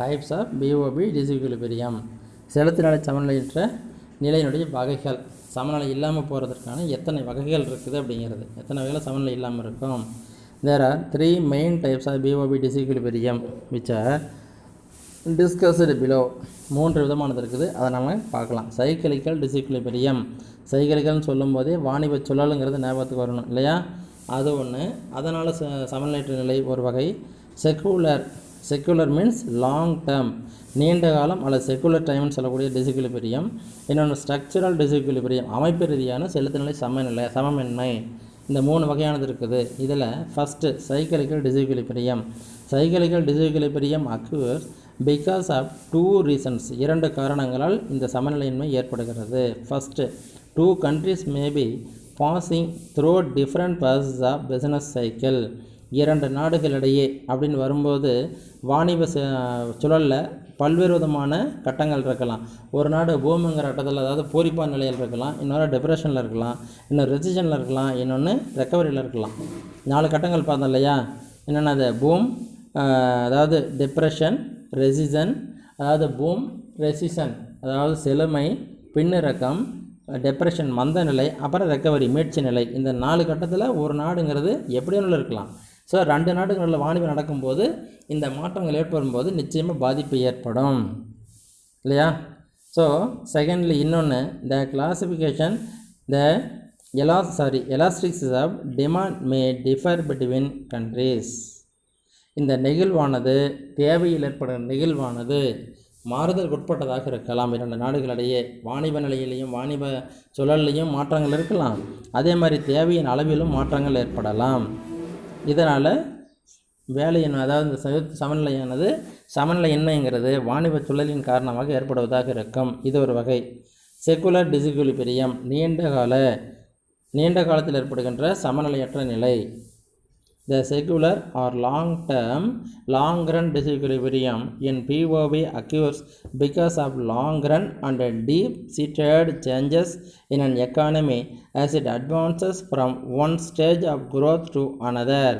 Types of POP டிஸ்இக்விலிபிரியம். செலுத்து நிலை சமநிலையற்ற நிலையினுடைய வகைகள். சமநிலை இல்லாமல் போகிறதுக்கான எத்தனை வகைகள் இருக்குது அப்படிங்கிறது, எத்தனை வகையில் சமநிலை இல்லாமல் இருக்கும். There are 3 main types of BOB disequilibrium which are discussed below. 3 விதமானது இருக்குது, அதை நம்ம பார்க்கலாம். சைக்கிளிக்கல் டிஸ்இக்விலிபிரியம். சைக்கிளிக்கல்னு சொல்லும் போதே வாணிப சுழலுங்கிறது ஞாபகத்துக்கு வரணும் இல்லையா, அது ஒன்று. அதனால் சமநிலையற்ற நிலை ஒரு வகை. செக்குலர் மீன்ஸ் லாங் டேர்ம், நீண்ட காலம் அல்லது செக்குலர் டைம்னு சொல்லக்கூடிய டிஸ்இக்விலிபிரியம். இன்னொன்று ஸ்ட்ரக்சரல் டிஸ்இக்விலிபிரியம், அமைப்பு ரீதியான செலுத்துநிலை சமமின்மை. இந்த 3 வகையானது இருக்குது. இதில் first cyclical disequilibrium. Cyclical disequilibrium occurs because of 2 reasons. 2 காரணங்களால் இந்த சமநிலையின்மை ஏற்படுகிறது. First, 2 countries may be passing through different phases of business cycle. 2 நாடுகளிடையே அப்படின்னு வரும்போது வாணிப சுழலில் பல்வேறு விதமான கட்டங்கள் இருக்கலாம். ஒரு நாடு பூமிங்கிற கட்டத்தில், அதாவது பூரிப்பான நிலையில் இருக்கலாம், இன்னொரு டிப்ரெஷனில் இருக்கலாம், இன்னொரு ரெசிஷனில் இருக்கலாம், இன்னொன்று ரெக்கவரியில் இருக்கலாம். 4 கட்டங்கள் பார்த்தோம் இல்லையா. என்னென்ன அது? பூம், அதாவது டிப்ரெஷன், ரெசிஷன், அதாவது பூம், ரெசிஷன் அதாவது செழுமை, பின்னிறக்கம், டிப்ரெஷன் மந்த நிலை, அப்புறம் ரெக்கவரி மீட்சி நிலை. இந்த 4 கட்டத்தில் ஒரு நாடுங்கிறது எப்படியும் இருக்கலாம். ஸோ 2 நாடுகளில் வாணிபம் நடக்கும்போது இந்த மாற்றங்கள் ஏற்படும்போது நிச்சயமாக பாதிப்பு ஏற்படும் இல்லையா. ஸோ செகண்ட்லி இன்னொன்று, the classification the elastics of demand may differ between countries. இந்த நெகிழ்வானது, தேவையில் ஏற்படும் நெகிழ்வானது மாறுதல் உட்பட்டதாக இருக்கலாம். 2 நாடுகளிடையே வாணிப நிலையிலையும் வாணிப சுழல்லையும் மாற்றங்கள் இருக்கலாம். அதே மாதிரி தேவையின் அளவிலும் மாற்றங்கள் ஏற்படலாம். இதனால் வேலையின், அதாவது இந்த சமநிலையானது சமநிலையின்மைங்கிறது வாணிப சுழலின் காரணமாக ஏற்படுவதாக இருக்கும். இது ஒரு வகை. செக்குலர் டிஸ்இக்விலிபிரியம், நீண்ட காலத்தில் ஏற்படுகின்ற சமநிலையற்ற நிலை. The secular or long run disequilibrium in POB occurs because of long run and deep seated changes in an economy as it advances from one stage of growth to another.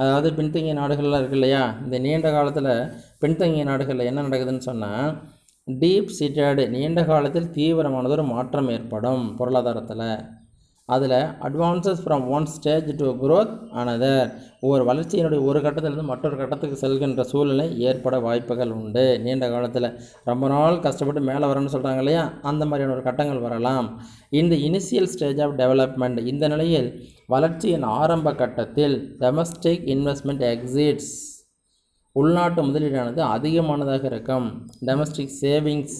அதாவது பின்தங்கிய நாடுகளில் இருக்கு இல்லையா, இந்த நீண்ட காலத்தில் பின்தங்கிய நாடுகளில் என்ன நடக்குதுன்னு சொன்னால், டீப் சீட்டட் நீண்ட காலத்தில் தீவிரமானதொரு மாற்றம் ஏற்படும் பொருளாதாரத்தில். அதில் advances from one stage to growth another, ஒரு வளர்ச்சியினுடைய ஒரு கட்டத்திலிருந்து மற்றொரு கட்டத்துக்கு செல்கின்ற சூழ்நிலை ஏற்பட வாய்ப்புகள் உண்டு. நீண்ட காலத்தில் ரொம்ப நாள் கஷ்டப்பட்டு மேலே வரணும்னு சொல்கிறாங்க இல்லையா, அந்த மாதிரியான ஒரு கட்டங்கள் வரலாம். இந்த இனிஷியல் ஸ்டேஜ் ஆஃப் டெவலப்மெண்ட், இந்த நிலையில் வளர்ச்சியின் ஆரம்ப கட்டத்தில் டொமஸ்டிக் இன்வெஸ்ட்மெண்ட் எக்ஸிட்ஸ், உள்நாட்டு முதலீடானது அதிகமானதாக இருக்கும். Domestic savings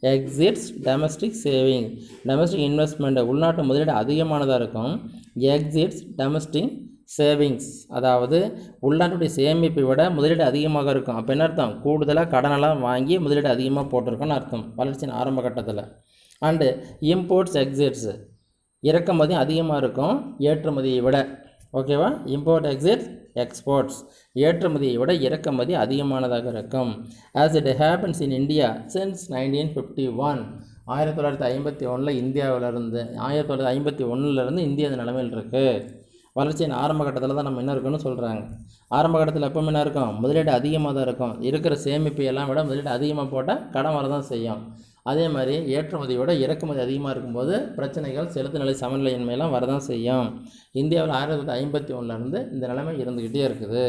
exits domestic saving, domestic investment உள்நாட்டு முதலீடு அதிகமானதாக இருக்கும். எக்ஸிட்ஸ் டொமஸ்டிக் சேவிங்ஸ், அதாவது உள்நாட்டுடைய சேமிப்பை விட முதலீடு அதிகமாக இருக்கும். அப்போ என்ன அர்த்தம்? கூடுதலாக கடனெல்லாம் வாங்கி முதலீடு அதிகமாக போட்டிருக்கோன்னு அர்த்தம் வளர்ச்சியின் ஆரம்ப கட்டத்தில். அண்டு இம்போர்ட்ஸ் எக்ஸிட்ஸ், இறக்குமதி அதிகமாக இருக்கும் ஏற்றுமதியை விட. ஓகேவா? இம்போர்ட் எக்ஸிட்ஸ் எக்ஸ்போர்ட்ஸ், ஏற்றுமதியை விட இறக்குமதி அதிகமானதாக இருக்கும். As it happens in India since 1951, 1951 இந்தியாவிலிருந்து 1951 இந்தியா இந்த நிலைமையில் இருக்குது. வளர்ச்சியின் ஆரம்ப கட்டத்தில் தான் நம்ம என்ன இருக்குன்னு சொல்கிறாங்க. ஆரம்ப கட்டத்தில் எப்போ என்ன இருக்கும்? முதலீடு அதிகமாக தான் இருக்கும். இருக்கிற சேமிப்பு எல்லாம் விட முதலீடு அதிகமாக போட்டால் கடன் வர தான் செய்யும். அதே மாதிரி ஏற்றுமதியை விட இறக்குமதி அதிகமாக இருக்கும்போது பிரச்சனைகள், செலுத்து நிலை சமநிலையின்மையெல்லாம் வரதான் செய்யும். இந்தியாவில் 1951 இந்த நிலைமை இருந்துக்கிட்டே இருக்குது.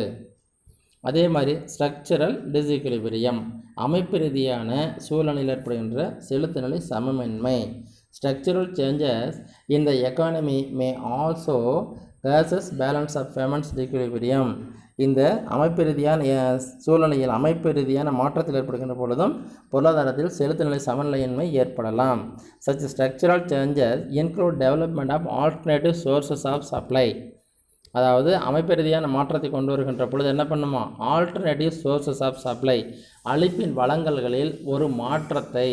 அதே மாதிரி ஸ்ட்ரக்சரல் டிஸ்இக்விலிபிரியம், அமைப்பு ரீதியான சூழ்நிலையில் ஏற்படுகின்ற செலுத்து நிலை சமமின்மை. Structural changes in the economy may also causes balance of payments disequilibrium. இந்த அமைப்பு ரீதியான சூழ்நிலையில் அமைப்பு ரீதியான மாற்றத்தில் ஏற்படுகின்ற பொழுதும் பொருளாதாரத்தில் செலுத்து நிலை சமநிலையின்மை ஏற்படலாம். Such structural changes include development of alternative sources of supply. அதாவது அமைப்பு ரீதியான மாற்றத்தை கொண்டு வருகின்ற பொழுது என்ன பண்ணுமா? ஆல்டர்னேட்டிவ் சோர்சஸ் ஆஃப் சப்ளை, அளிப்பின் வழங்கல்களில் ஒரு மாற்றத்தை,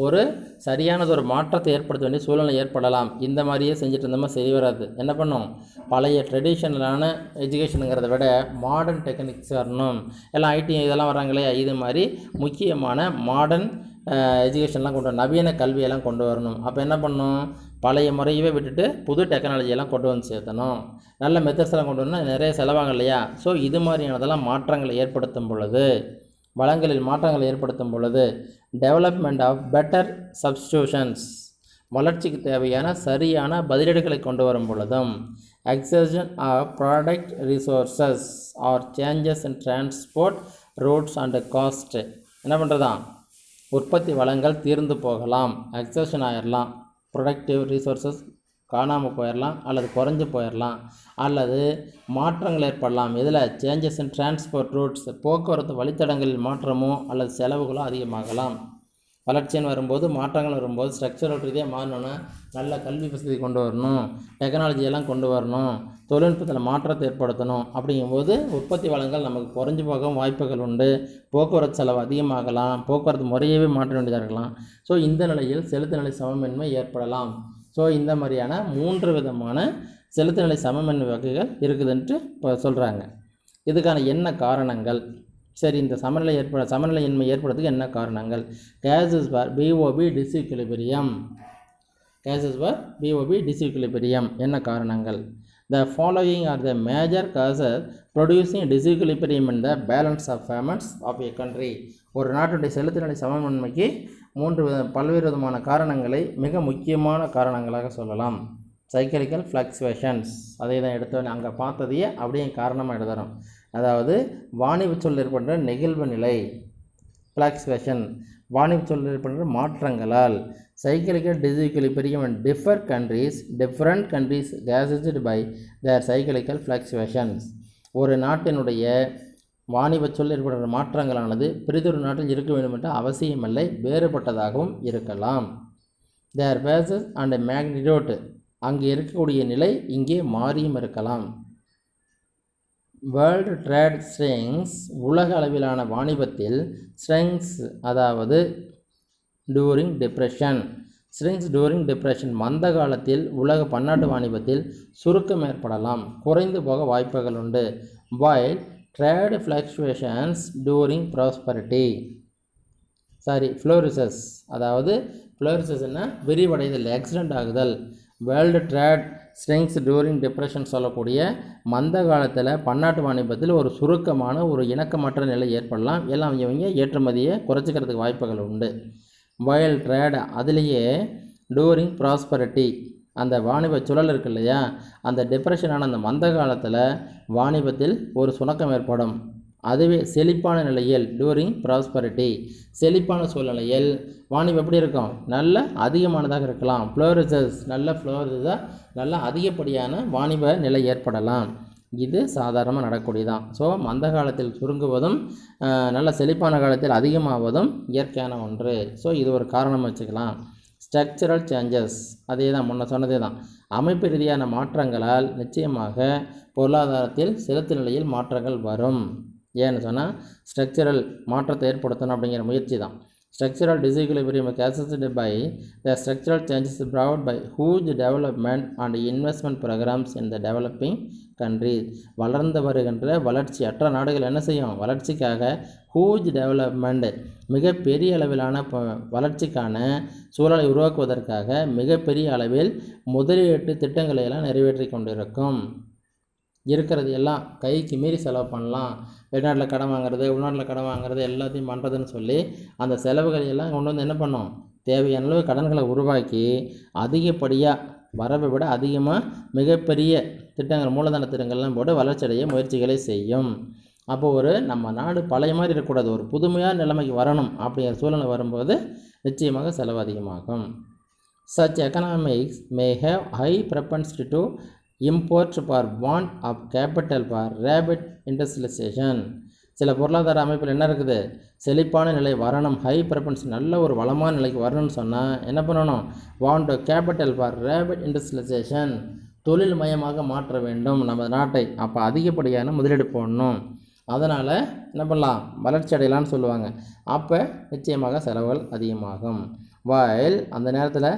ஒரு சரியானது ஒரு மாற்றத்தை ஏற்படுத்த வேண்டிய சூழ்நிலை ஏற்படலாம். இந்த மாதிரியே செஞ்சுட்டு இருந்தோமா சரி வராது. என்ன பண்ணும்? பழைய ட்ரெடிஷ்னலான எஜுகேஷனுங்கிறத விட மாடர்ன் டெக்னிக்ஸ் வரணும். எல்லாம் ஐடி இதெல்லாம் வராங்க இல்லையா, இது மாதிரி முக்கியமான மாடர்ன் எஜுகேஷன்லாம் கொண்டு வரணும், நவீன கல்வியெல்லாம் கொண்டு வரணும். அப்போ என்ன பண்ணணும்? பழைய முறையவே விட்டுட்டு புது டெக்னாலஜியெல்லாம் கொண்டு வந்து சேர்த்தணும். நல்ல மெத்தட்ஸ் எல்லாம் கொண்டு வரணும், நிறைய செலவாகும் இல்லையா. ஸோ இது மாதிரியானதெல்லாம் மாற்றங்களை ஏற்படுத்தும் பொழுது வளங்களில் மாற்றங்களை ஏற்படுத்தும் பொழுது டெவலப்மெண்ட் ஆஃப் பெட்டர் சப்ஸ்டியூஷன்ஸ் வளர்ச்சிக்கு தேவையான சரியான பதிலீடுகளை கொண்டு வரும் பொழுதும் exertion of product resources or changes in transport routes and cost என்ன பண்ணுறதான் உற்பத்தி வளங்கள் தீர்ந்து போகலாம், எக்ஸர்ஷன் ஆயிடலாம், ப்ரொடக்டிவ் ரிசோர்ஸஸ் காணாமல் போயிடலாம் அல்லது குறைஞ்சி போயிடலாம் அல்லது மாற்றங்கள் ஏற்படலாம். இதில் சேஞ்சஸ் இன் டிரான்ஸ்போர்ட் ரூட்ஸ் போக்குவரத்து வழித்தடங்களில் மாற்றமோ அல்லது செலவுகளோ அதிகமாகலாம். வளர்ச்சின்னு வரும்போது மாற்றங்கள் வரும்போது ஸ்ட்ரக்சரல் ரீதியாக மாறணும்னா நல்ல கல்வி வசதி கொண்டு வரணும், டெக்னாலஜியெல்லாம் கொண்டு வரணும், தொழில்நுட்பத்தில் மாற்றத்தை ஏற்படுத்தணும். அப்படிங்கும்போது உற்பத்தி வளங்கள் நமக்கு குறைஞ்சி போகவும் வாய்ப்புகள் உண்டு, போக்குவரத்து செலவு அதிகமாகலாம், போக்குவரத்து முறையவே மாற்ற வேண்டியதாக இருக்கலாம். ஸோ இந்த நிலையில் செலுத்து நிலை சமமின்மை ஏற்படலாம். ஸோ இந்த மாதிரியான 3 விதமான செலுத்து நிலை சமமின்மை வகைகள் இருக்குதுன்ட்டு இப்போ சொல்கிறாங்க. இதுக்கான என்ன காரணங்கள்? சரி, இந்த சமநிலையின்மை ஏற்படுறதுக்கு என்ன காரணங்கள்? Causes for BOP disequilibrium. என்ன காரணங்கள்? The following are the major causes producing disequilibrium in the balance of payments of a country. ஒரு நாட்டுடைய செலுத்து நிலை சமமின்மைக்கு 3 பல்வேறு விதமான காரணங்களை மிக முக்கியமான காரணங்களாக சொல்லலாம். சைக்கிளிக்கல் ஃப்ளக்சுவேஷன்ஸ், அதை தான் எடுத்தோன்னே அங்கே பார்த்ததையே அப்படியே காரணமாக எழுதுகிறோம். அதாவது வாணிப சொல் ஏற்படுற நெகிழ்வு நிலை ஃப்ளக்சுவேஷன், வாணிப சொல் ஏற்படுற மாற்றங்களால். Cyclical disequilibrium in different countries caused by their cyclical fluctuations. ஒரு நாட்டினுடைய வாணிப சொல் ஏற்படுற மாற்றங்களானது பிறிதொரு நாட்டில் இருக்க வேண்டும் என்ற அவசியமில்லை, வேறுபட்டதாகவும் இருக்கலாம். தேர் பேசஸ் அண்ட் மேக்னிடியூட், அங்கே இருக்கக்கூடிய நிலை இங்கே மாறியும் இருக்கலாம். வேர்ல்டு ட்ரேட் ஸ்ட்ரெங்ஸ், உலக அளவிலான வாணிபத்தில் ஸ்ட்ரெங்ஸ் அதாவது டூரிங் டிப்ரெஷன் மந்த காலத்தில் உலக பன்னாட்டு வாணிபத்தில் சுருக்கம் ஏற்படலாம், குறைந்து போக வாய்ப்புகள் உண்டு. While trade fluctuations during prosperity flourishes, அதாவது ஃப்ளோரிசஸ்னா விரிவடைதல், எக்ஸிடென்ட் ஆகுதல். World trade strengths during depression சொல்லக்கூடிய மந்த காலத்தில் பன்னாட்டு வாணிபத்தில் ஒரு சுருக்கமான ஒரு இணக்கமற்ற நிலை ஏற்படலாம். எல்லாம் இவங்க ஏற்றுமதியை குறைச்சிக்கிறதுக்கு வாய்ப்புகள் உண்டு. வயல் ட்ரேட் அதுலேயே டூரிங் ப்ராஸ்பரிட்டி, அந்த வாணிப சுழல் இருக்கு இல்லையா, அந்த டிப்ரெஷனான அந்த மந்த காலத்தில் வாணிபத்தில் ஒரு சுணக்கம் ஏற்படும். அதுவே செழிப்பான நிலையில் டூரிங் ப்ராஸ்பரிட்டி, செழிப்பான சூழ்நிலையில் வாணிபம் எப்படி இருக்கும்? நல்ல அதிகமானதாக இருக்கலாம். ஃப்ளோரிசஸ் நல்ல அதிகப்படியான வாணிப நிலை ஏற்படலாம். இது சாதாரணமாக நடக்கூடியதான். ஸோ மந்த காலத்தில் சுருங்குவதும் நல்ல செழிப்பான காலத்தில் அதிகமாவதும் இயற்கையான ஒன்று. ஸோ இது ஒரு காரணமாக வச்சுக்கலாம். ஸ்ட்ரக்சரல் சேஞ்சஸ், அதே தான் முன்ன சொன்னதே தான். அமைப்பு ரீதியான மாற்றங்களால் நிச்சயமாக பொருளாதாரத்தில் செலுத்து நிலையில் மாற்றங்கள் வரும். ஏன்னு சொன்னால் ஸ்ட்ரக்சரல் மாற்றத்தை ஏற்படுத்தணும் அப்படிங்கிற முயற்சி தான். Structural disequilibrium caused by the structural changes brought by huge development and investment programs in the developing countries. வளர்ந்து வருகின்ற வளர்ச்சியற்ற நாடுகள் என்ன செய்யும்? வளர்ச்சிக்காக ஹூஜ் டெவலப்மெண்ட், மிகப்பெரிய அளவிலான வளர்ச்சிக்கான சூழலை உருவாக்குவதற்காக மிகப்பெரிய அளவில் முதலீட்டு திட்டங்களை எல்லாம் நிறைவேற்றி கொண்டிருக்கும். இருக்கிறது எல்லாம் கைக்கு மீறி செலவு பண்ணலாம், வெளிநாட்டில் கடன் வாங்குறது, உள்நாட்டில் கடன் வாங்குறது எல்லாத்தையும் பண்ணுறதுன்னு சொல்லி அந்த செலவுகள் எல்லாம் கொண்டு வந்து என்ன பண்ணோம்? தேவையான அளவு கடன்களை உருவாக்கி அதிகப்படியாக வரவை விட அதிகமாக மிகப்பெரிய திட்டங்கள், மூலதன திட்டங்கள்லாம் போட்டு வளர்ச்சியடைய முயற்சிகளை செய்யும். அப்போது நம்ம நாடு பழைய மாதிரி இருக்கக்கூடாது, ஒரு புதுமையான நிலைமைக்கு வரணும். அப்படிங்கிற சூழ்நிலை வரும்போது நிச்சயமாக செலவு அதிகமாகும். Such economics may have high propensity to import for want of capital for rapid industrialization. சில பொருளாதார அமைப்பில் என்ன இருக்குது? செழிப்பான நிலை வரணும், ஹை ப்ரெஃபரன்ஸ், நல்ல ஒரு வளமான நிலைக்கு வரணும்னு சொன்னால் என்ன பண்ணணும்? Want capital for rapid industrialisation, தொழில் மயமாக மாற்ற வேண்டும் நம்ம நாட்டை. அப்போ அதிகப்படியான முதலீடு போடணும். அதனால் என்ன பண்ணலாம்? வளர்ச்சி அடையலான்னு சொல்லுவாங்க. அப்போ நிச்சயமாக செலவுகள் அதிகமாகும். while அந்த நேரத்தில்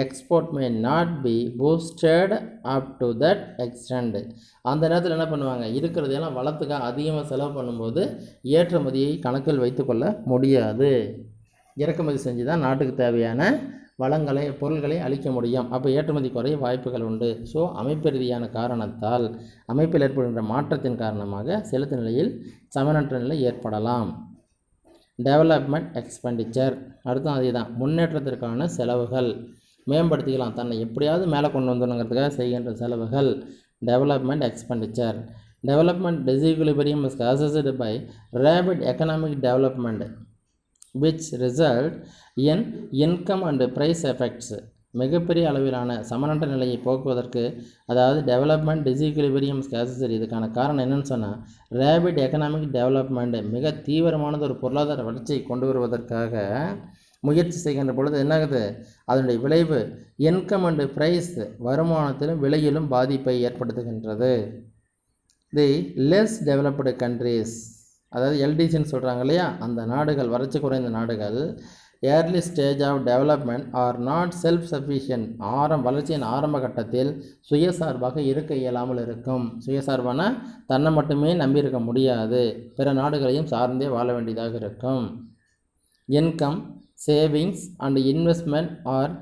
export may not be boosted up to that extend. அந்த நேரத்தில் என்ன பண்ணுவாங்க? இருக்கிறதையெல்லாம் வளத்துக்காக அதிகமாக செலவு பண்ணும்போது ஏற்றுமதியை கணக்கில் வைத்துக்கொள்ள முடியாது. இறக்குமதி செஞ்சு தான் நாட்டுக்கு தேவையான வளங்களை, பொருள்களை அளிக்க முடியும். அப்போ ஏற்றுமதி குறைய வாய்ப்புகள் உண்டு. ஸோ அமைப்பு ரீதியான காரணத்தால், அமைப்பில் ஏற்படுகின்ற மாற்றத்தின் காரணமாக செலுத்து நிலையில் சமனற்ற நிலை ஏற்படலாம். டெவலப்மெண்ட் எக்ஸ்பெண்டிச்சர், அடுத்தும் அதே தான், முன்னேற்றத்திற்கான செலவுகள், மேம்படுத்திக்கலாம் தன்னை எப்படியாவது மேலே கொண்டு வந்துடணுங்கிறதுக்காக செய்கின்ற செலவுகள், development expenditure. Development disequilibrium is caused by rapid economic development which result in income and price effects. மிகப்பெரிய அளவிலான சமனற்ற நிலையை போக்குவதற்கு, அதாவது டெவலப்மெண்ட் டிஸ்இக்விலிபிரியம் இஸ் caused, இதுக்கான காரணம் என்னன்னு சொன்னால் ரேபிட் எக்கனாமிக் டெவலப்மெண்ட், மிக தீவிரமானது ஒரு பொருளாதார வளர்ச்சியை கொண்டு வருவதற்காக முயற்சி செய்கின்ற பொழுது என்னாகுது, அதனுடைய விளைவு இன்கம் அண்டு ப்ரைஸ், வருமானத்திலும் விலையிலும் பாதிப்பை ஏற்படுத்துகின்றது. தி லெஸ் டெவலப்டு கண்ட்ரீஸ், அதாவது எல்டிசின்னு சொல்கிறாங்க இல்லையா, அந்த நாடுகள், வறட்சி குறைந்த நாடுகள், early stage of development are not self sufficient, வளர்ச்சியின் ஆரம்ப கட்டத்தில் சுயசார்பாக இருக்க இயலாமல் இருக்கும். சுயசார்பான தன்னை மட்டுமே நம்பியிருக்க முடியாது, பிற நாடுகளையும் சார்ந்தே வாழ வேண்டியதாக இருக்கும். Income, savings and investment are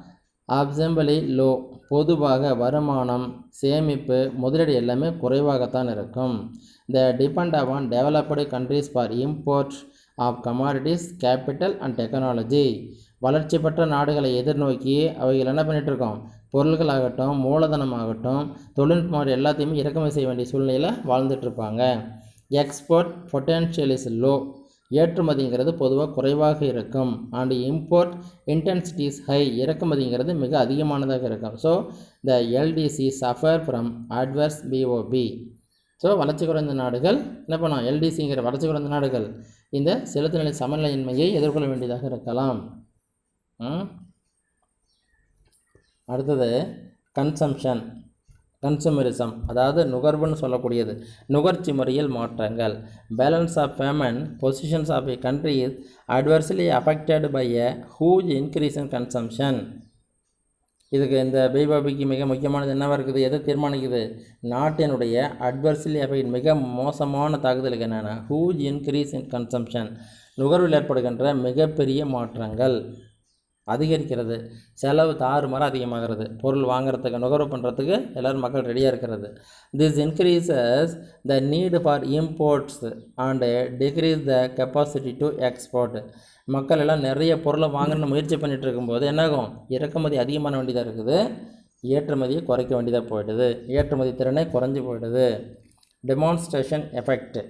abysmally low, பொதுவாக வருமானம், சேமிப்பு, முதலீடு எல்லாமே குறைவாகத்தான் இருக்கும். The depend upon developed countries for import of commodities, capital and technology, வளர்ச்சி பெற்ற நாடுகளை எதிர்நோக்கி அவைகள் என்ன பண்ணிகிட்ருக்கோம், பொருள்களாகட்டும், மூலதனமாகட்டும், தொழில்நுட்பம் எல்லாத்தையுமே இறக்குமதி செய்ய வேண்டிய சூழ்நிலையில் வாழ்ந்துட்டுருப்பாங்க. எக்ஸ்போர்ட் பொட்டென்ஷியல் இஸ் லோ, ஏற்றுமதிங்கிறது பொதுவாக குறைவாக இருக்கும். And import intensity is high, இறக்குமதிங்கிறது மிக அதிகமானதாக இருக்கும். So the LDC suffer from adverse BOP. So வளர்ச்சி குறைந்த நாடுகள் என்ன பண்ணோம், எல்டிசிங்கிற வளர்ச்சி குறைந்த நாடுகள் இந்த செலுத்து நிலை சமநிலையின்மையை எதிர்கொள்ள வேண்டியதாக இருக்கலாம். அடுத்தது கன்சூமரிசம், அதாவது நுகர்வுன்னு சொல்லக்கூடியது, நுகர்ச்சி முறையில் மாற்றங்கள். Balance of payment positions of a country is adversely affected by a huge increase in consumption. இதுக்கு இந்த பிஓபிக்கு மிக முக்கியமானது என்னவாக இருக்குது, எதை தீர்மானிக்குது, நாட்டினுடைய அட்வர்ஸ்லி அஃபெக்ட், மிக மோசமான தாக்குதலுக்கு என்னென்னா ஹூஜ் இன்க்ரீஸ் இன் கன்சம்ஷன், நுகர்வில் ஏற்படுகின்ற மிகப்பெரிய மாற்றங்கள் அதிகரிக்கிறது, செலவு தாறுமாறாக அதிகமாகிறது, பொருள் வாங்குறதுக்கு, நுகர்வு பண்ணுறதுக்கு எல்லோரும் மக்கள் ரெடியாக இருக்கிறது. This increases the need for imports and degrees the capacity to export. மக்கள் எல்லாம் நிறைய பொருளை வாங்கணும்னு முயற்சி பண்ணிகிட்டு இருக்கும்போது என்னாகும், இறக்குமதி அதிகமான வேண்டியதாக இருக்குது, ஏற்றுமதியை குறைக்க வேண்டியதாக போயிடுது, ஏற்றுமதி திறனை குறைஞ்சி போயிடுது. Demonstration effect.